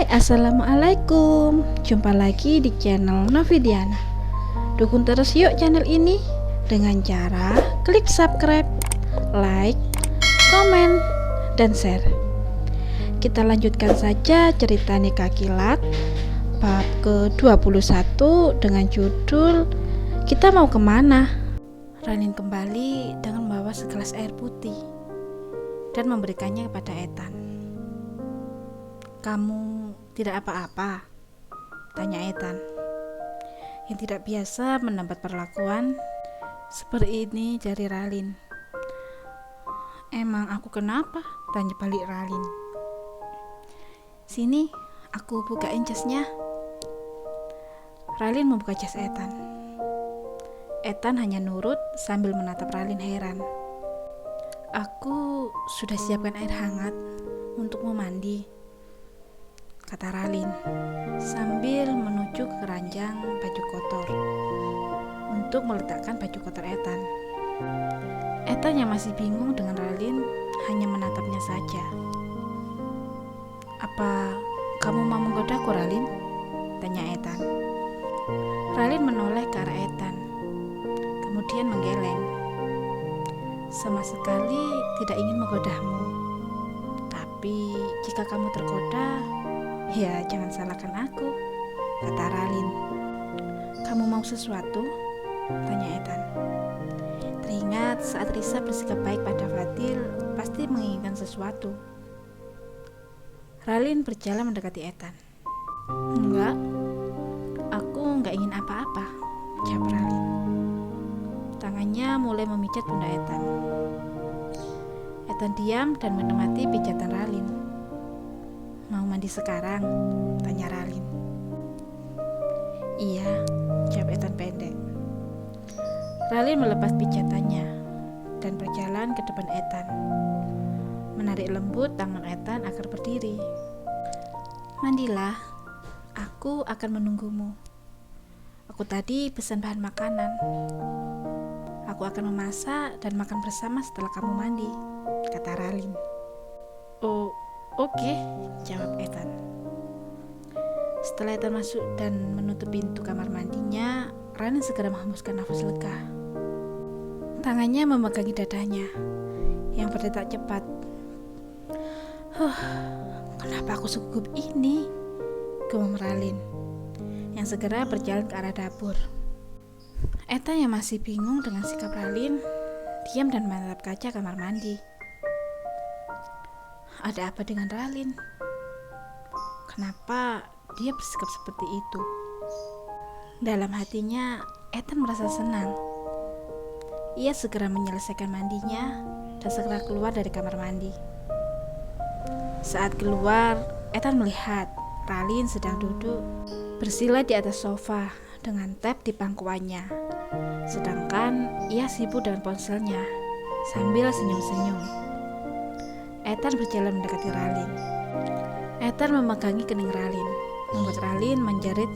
Hai, assalamualaikum. Jumpa lagi di channel Novidiana. Dukung terus yuk channel ini dengan cara klik subscribe, like, komen, dan share. Kita lanjutkan saja cerita Nikah Kilat bab ke-21 dengan judul Kita Mau Kemana? Ranin kembali dengan membawa segelas air putih dan memberikannya kepada Ethan. Kamu tidak apa-apa? Tanya Ethan, yang tidak biasa mendapat perlakuan seperti ini dari Ralin. Emang aku kenapa? Tanya balik Ralin. Sini, aku bukain jasnya. Ralin membuka jas Ethan. Ethan hanya nurut sambil menatap Ralin heran. Aku sudah siapkan air hangat untukmu mandi, kata Ralin sambil menuju ke keranjang baju kotor untuk meletakkan baju kotor Ethan. Ethan yang masih bingung dengan Ralin hanya menatapnya saja. Apa kamu mau menggodaku, Ralin? Tanya Ethan. Ralin menoleh ke arah Ethan, kemudian menggeleng. Sama sekali tidak ingin menggodamu. Tapi jika kamu tergoda, ya jangan salahkan aku, kata Ralin. Kamu mau sesuatu? Tanya Ethan. Teringat saat Risa bersikap baik pada Fadil, pasti menginginkan sesuatu. Ralin berjalan mendekati Ethan. Enggak, aku enggak ingin apa-apa, jawab Ralin. Tangannya mulai memijat pundak Ethan. Ethan diam dan menikmati pijatan Ralin. Mau mandi sekarang? Tanya Ralin. Iya, jawab Ethan pendek. Ralin melepas pijatannya dan berjalan ke depan Ethan, menarik lembut tangan Ethan agar berdiri. Mandilah, aku akan menunggumu. Aku tadi pesan bahan makanan. Aku akan memasak dan makan bersama setelah kamu mandi, kata Ralin. Oh, oke, jawab Ethan. Setelah Ethan masuk dan menutup pintu kamar mandinya, Ralin segera menghembuskan nafas lega. Tangannya memegangi dadanya yang berdetak cepat. Kenapa aku segugup ini? Gumam Ralin yang segera berjalan ke arah dapur. Ethan yang masih bingung dengan sikap Ralin diam dan menatap kaca kamar mandi. Ada apa dengan Ralin? Kenapa dia bersikap seperti itu? Dalam hatinya, Ethan merasa senang. Ia segera menyelesaikan mandinya dan segera keluar dari kamar mandi. Saat keluar, Ethan melihat Ralin sedang duduk bersila di atas sofa dengan tab di pangkuannya, sedangkan ia sibuk dengan ponselnya sambil senyum-senyum. Ethan berjalan mendekati Ralin. Ethan memegangi kening Ralin, membuat Ralin menjerit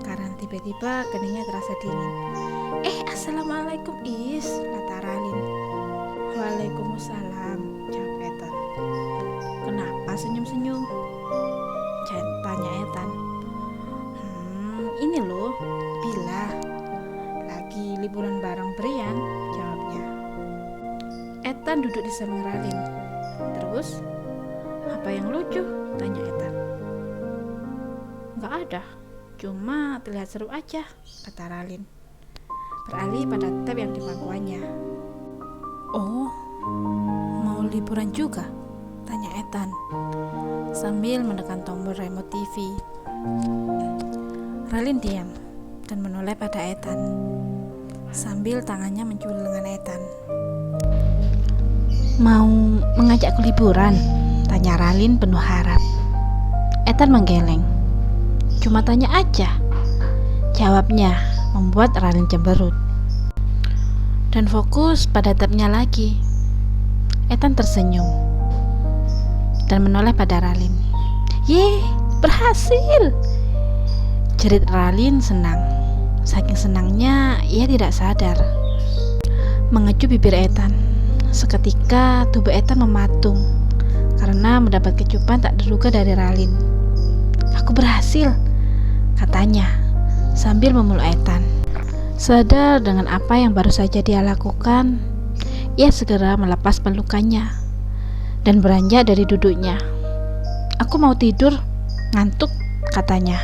karena tiba-tiba keningnya terasa dingin. Assalamualaikum Is, kata Ralin. Waalaikumsalam, jawab Ethan. Kenapa senyum-senyum? Tanya Ethan. Ini loh, Bila lagi liburan bareng Brian, jawabnya. Ethan duduk di samping Ralin. Terus, apa yang lucu? Tanya Ethan. Gak ada, cuma terlihat seru aja, kata Ralin, beralih pada tab yang di pangkuannya. Oh, mau liburan juga? Tanya Ethan sambil menekan tombol remote TV. Ralin diam dan menoleh pada Ethan sambil tangannya menculi lengan Ethan. Mau mengajakku liburan? Tanya Ralin penuh harap. Ethan menggeleng. Cuma tanya aja, jawabnya membuat Ralin cemberut dan fokus pada tabnya lagi. Ethan tersenyum dan menoleh pada Ralin. Yeay, berhasil! Jerit Ralin senang. Saking senangnya, ia tidak sadar mengecup bibir Ethan. Seketika tubuh Ethan mematung karena mendapat kecupan tak terduga dari Ralin. Aku berhasil, katanya sambil memeluk Ethan. Sadar dengan apa yang baru saja dia lakukan, ia segera melepas pelukannya dan beranjak dari duduknya. Aku mau tidur, ngantuk, katanya.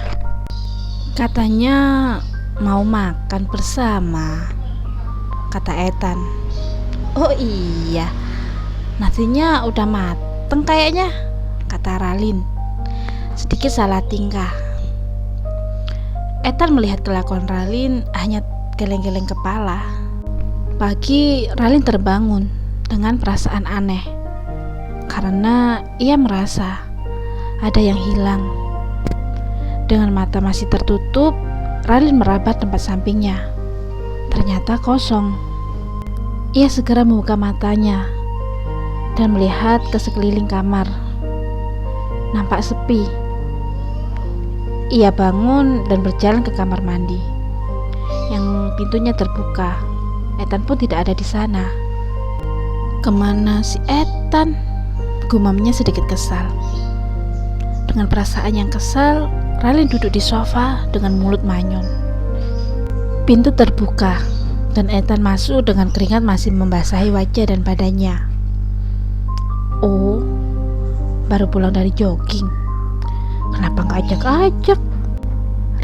Katanya mau makan bersama, kata Ethan. Oh iya, nasinya udah mateng kayaknya, kata Ralin. Sedikit salah tingkah. Ethan melihat kelakuan Ralin hanya geleng-geleng kepala. Pagi, Ralin terbangun dengan perasaan aneh karena ia merasa ada yang hilang. Dengan mata masih tertutup, Ralin meraba tempat sampingnya. Ternyata kosong. Ia segera membuka matanya dan melihat ke sekeliling kamar. Nampak sepi. Ia bangun dan berjalan ke kamar mandi yang pintunya terbuka. Ethan pun tidak ada di sana. Kemana si Ethan? Gumamnya sedikit kesal. Dengan perasaan yang kesal, Ralin duduk di sofa dengan mulut manyun. Pintu terbuka dan Ethan masuk dengan keringat masih membasahi wajah dan badannya. Oh, baru pulang dari jogging. Kenapa gak ajak-ajak?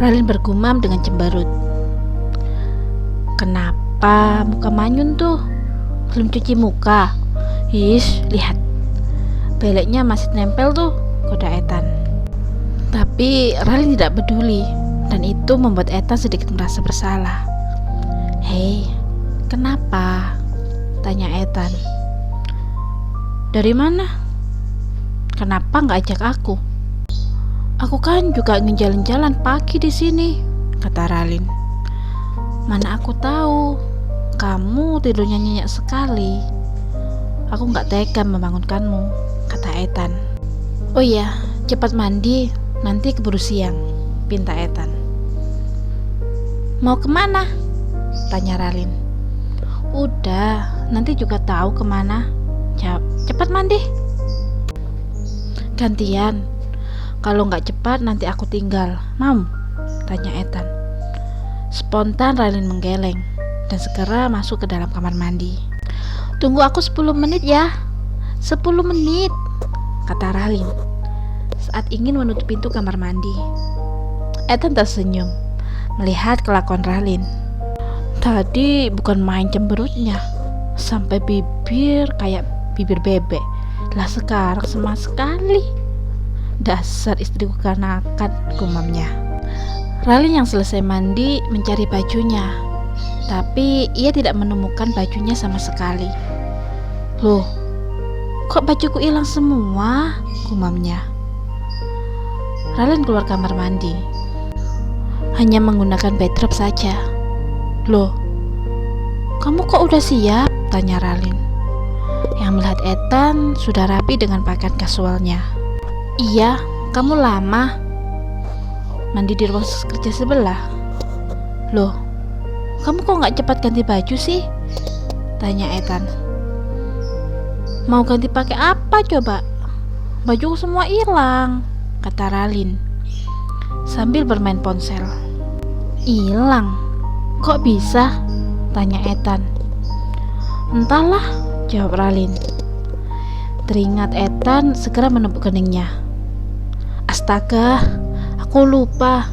Ralin bergumam dengan cemberut. Kenapa muka manyun tuh? Belum cuci muka? Ish, lihat. Beleknya masih nempel tuh, kode Ethan. Tapi Ralin tidak peduli dan itu membuat Ethan sedikit merasa bersalah. Hei, kenapa? Tanya Ethan. Dari mana? Kenapa gak ajak aku? Aku kan juga ingin jalan-jalan pagi di sini, kata Ralin. Mana aku tahu, kamu tidurnya nyenyak sekali. Aku gak tega membangunkanmu, kata Ethan. Oh iya, cepat mandi, nanti keburu siang, pinta Ethan. Mau kemana? Tanya Ralin. Udah, nanti juga tahu kemana. Cepat mandi. Gantian. Kalau nggak cepat nanti aku tinggal. Mau? Tanya Ethan. Spontan Ralin menggeleng dan segera masuk ke dalam kamar mandi. Tunggu aku 10 menit ya. 10 menit, kata Ralin saat ingin menutup pintu kamar mandi. Ethan tersenyum melihat kelakuan Ralin. Tadi bukan main cemberutnya, sampai bibir kayak bibir bebek. Lah sekarang sama sekali. Dasar istriku kanakan, gumamnya. Ralin yang selesai mandi mencari bajunya, tapi ia tidak menemukan bajunya sama sekali. Loh, kok bajuku hilang semua? Gumamnya. Ralin keluar kamar mandi, hanya menggunakan bathrobe saja. Loh, kamu kok udah siap? Tanya Ralin, yang melihat Ethan sudah rapi dengan pakaian kasualnya. Iya, kamu lama mandi di ruang kerja sebelah. Loh, kamu kok gak cepat ganti baju sih? Tanya Ethan. Mau ganti pakai apa coba? Bajuku semua hilang, kata Ralin sambil bermain ponsel. Hilang? Kok bisa? Tanya Ethan. Entahlah, jawab Ralin. Teringat Ethan segera menepuk keningnya. Astaga, aku lupa.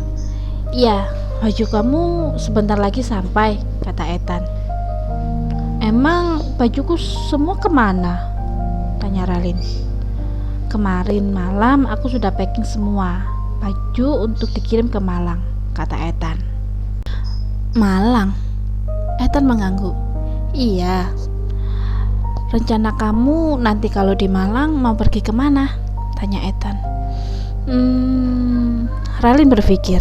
Iya, baju kamu sebentar lagi sampai, kata Ethan. Emang bajuku semua kemana? Tanya Ralin. Kemarin malam aku sudah packing semua baju untuk dikirim ke Malang, kata Ethan. Malang? Ethan mengangguk. Iya. Rencana kamu nanti kalau di Malang mau pergi kemana? Tanya Ethan. Ralin berpikir.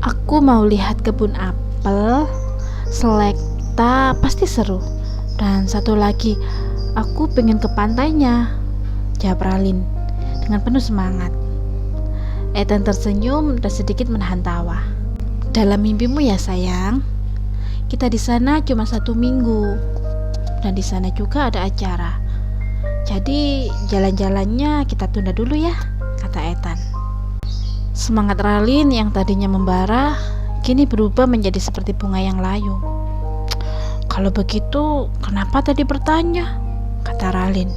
Aku mau lihat kebun apel, selekta, pasti seru. Dan satu lagi, aku pengen ke pantainya, jawab Ralin dengan penuh semangat. Ethan tersenyum dan sedikit menahan tawa. Dalam mimpimu ya sayang. Kita di sana cuma 1 minggu dan di sana juga ada acara. Jadi jalan-jalannya kita tunda dulu ya, kata Ethan. Semangat Ralin yang tadinya membara kini berubah menjadi seperti bunga yang layu. "Kalau begitu, kenapa tadi bertanya?" kata Ralin.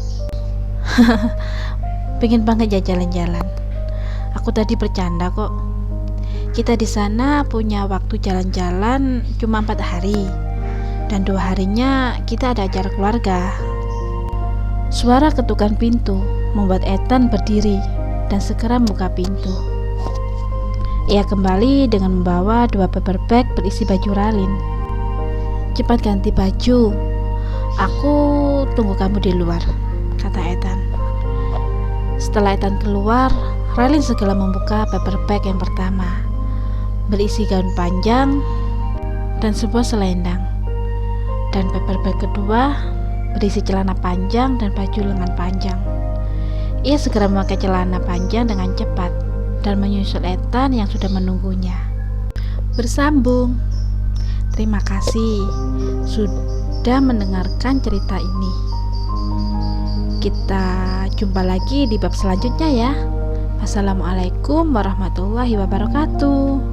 "Pengen banget ya jalan-jalan. Aku tadi bercanda kok. Kita di sana punya waktu jalan-jalan cuma 4 hari. Dan 2 harinya kita ada acara keluarga." Suara ketukan pintu membuat Ethan berdiri dan segera membuka pintu. Ia kembali dengan membawa 2 paper bag berisi baju Ralin. "Cepat ganti baju. Aku tunggu kamu di luar," kata Ethan. Setelah Ethan keluar, Ralin segera membuka paper bag yang pertama, berisi gaun panjang dan sebuah selendang. Dan paper bag kedua berisi celana panjang dan baju lengan panjang. Ia segera memakai celana panjang dengan cepat dan menyusul Ethan yang sudah menunggunya. Bersambung. Terima kasih sudah mendengarkan cerita ini. Kita jumpa lagi di bab selanjutnya ya. Wassalamualaikum warahmatullahi wabarakatuh.